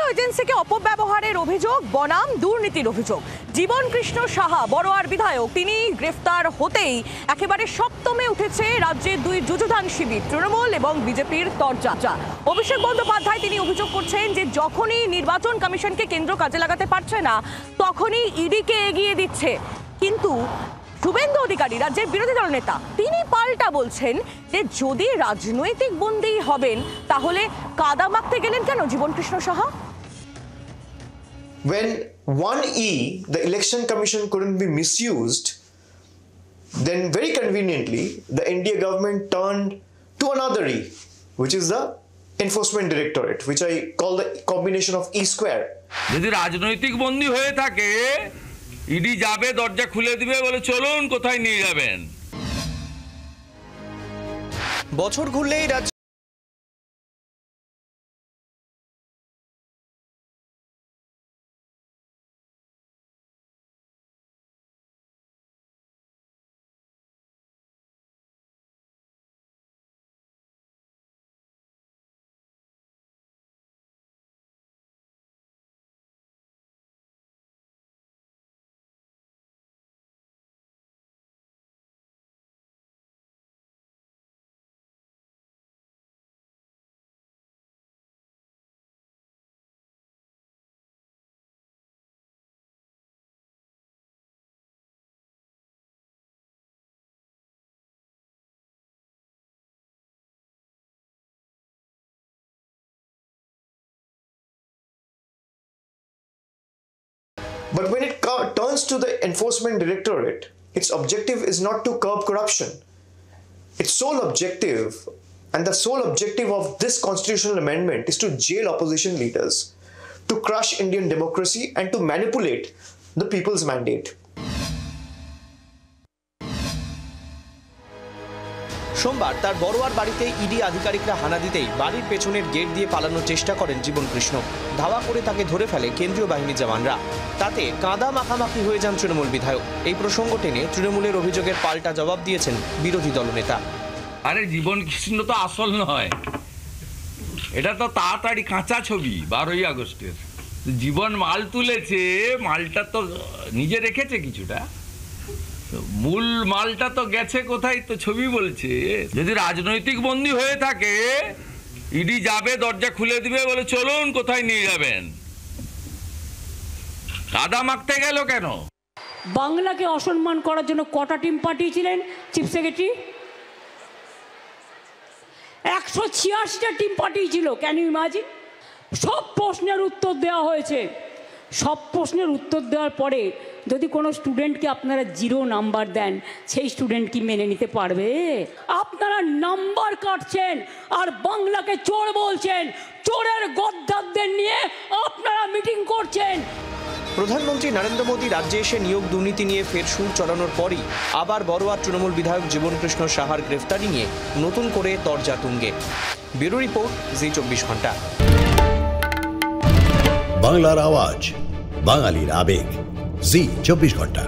কেন্দ্রীয় এজেন্সিকে অপব্যবহারের অভিযোগ বনাম দুর্নীতির অভিযোগ। জীবন কৃষ্ণ সাহা বড়োয়ার বিধায়ক, তিনি গ্রেফতার হতেই একেবারে সপ্তমে উঠেছে রাজ্যের দুই যুযুধান শিবির, তৃণমূল এবং বিজেপির তরজা। অভিষেক বন্দ্যোপাধ্যায় তিনি অভিযোগ করছেন যে যখনই নির্বাচন কমিশনকে কেন্দ্র কাজে লাগাতে পারছে না, তখনই ইডিকে এগিয়ে দিচ্ছে। কিন্তু শুভেন্দু অধিকারী, রাজ্যের বিরোধী দল নেতা, তিনি পাল্টা বলছেন যে যদি রাজনৈতিক বন্দী হবেন তাহলে কাদা মাখতে গেলেন কেন জীবন Krishna Saha? When 1E, the election commission, couldn't be misused, then very conveniently the NDA government turned to another E, which is the enforcement directorate, which I call the combination of E square. যদি রাজনৈতিক বন্দী হয়ে থাকে, ED যাবে, দরজা খুলে দিবে, বলে চলুন কোথায় নিয়ে যাবেন। বছর ঘুরলেই রাজ্য But when it turns to the enforcement directorate, its objective is not to curb corruption. Its sole objective, and the sole objective of this constitutional amendment, is to jail opposition leaders, to crush Indian democracy and to manipulate the people's mandate. সোমবার তার বড়োয়ার বাড়িতে ED আধিকারিকরা হানা দিতেই বাড়ির পেছনের gate দিয়ে পালানোর চেষ্টা করেন জীবন কৃষ্ণ। ধাওয়া করে তাকে ধরে ফেলে কেন্দ্রীয় বাহিনীর জওয়ানরা। তাতে কাঁদা মাখামাখি হয়ে যান তৃণমূল বিধায়ক। এই প্রসঙ্গ টেনে তৃণমূলের অভিযোগের পাল্টা জবাব দিয়েছেন বিরোধী দলনেতা। আরে জীবন কৃষ্ণ তো আসল নয়, এটা তো তাড়াতাড়ি কাঁচা ছবি 12ই আগস্টের। জীবন মাল তুলেছে, মালটা তো নিজে রেখেছে কিছুটা, মূল মালটা তো গেছে কোথায়, তো ছবি বলছে। যদি রাজনৈতিক বন্দী হয়ে থাকে, ইডি যাবে, দরজা খুলে দিবে, বলে চলুন কোথায় নিয়ে যাবেন। কাদা মাখতে গেল কেন? বাংলাকে অসম্মান করার জন্য কটা টিম পাঠিয়েছিলেন চিফ সেক্রেটারি? 186টা টিম পাঠিয়েছিল। Can you imagine? সব প্রশ্নের উত্তর দেওয়া হয়েছে। সব প্রশ্নের উত্তর দেওয়ার পরে যদি কোনো স্টুডেন্টকে আপনারা 0 নাম্বার দেন, সেই স্টুডেন্ট কি মেনে নিতে পারবে? আপনারা নাম্বার কাটছেন আর বাংলাকে চোর বলছেন। চোরের গদ্দারদের নিয়ে আপনারা মিটিং করছেন। প্রধানমন্ত্রী নরেন্দ্র মোদী রাজ্যে এসে নিয়োগ দুর্নীতি নিয়ে ফের সুর চড়ানোর পরই আবার বড়োয়ার তৃণমূল বিধায়ক জীবন কৃষ্ণ সাহার গ্রেফতারি নিয়ে নতুন করে তরজা তুঙ্গে। ব্যুরো রিপোর্ট, জি 24 ঘন্টা। বাংলার আওয়াজ, বাঙালির আবেগ, জি 24 ঘন্টা।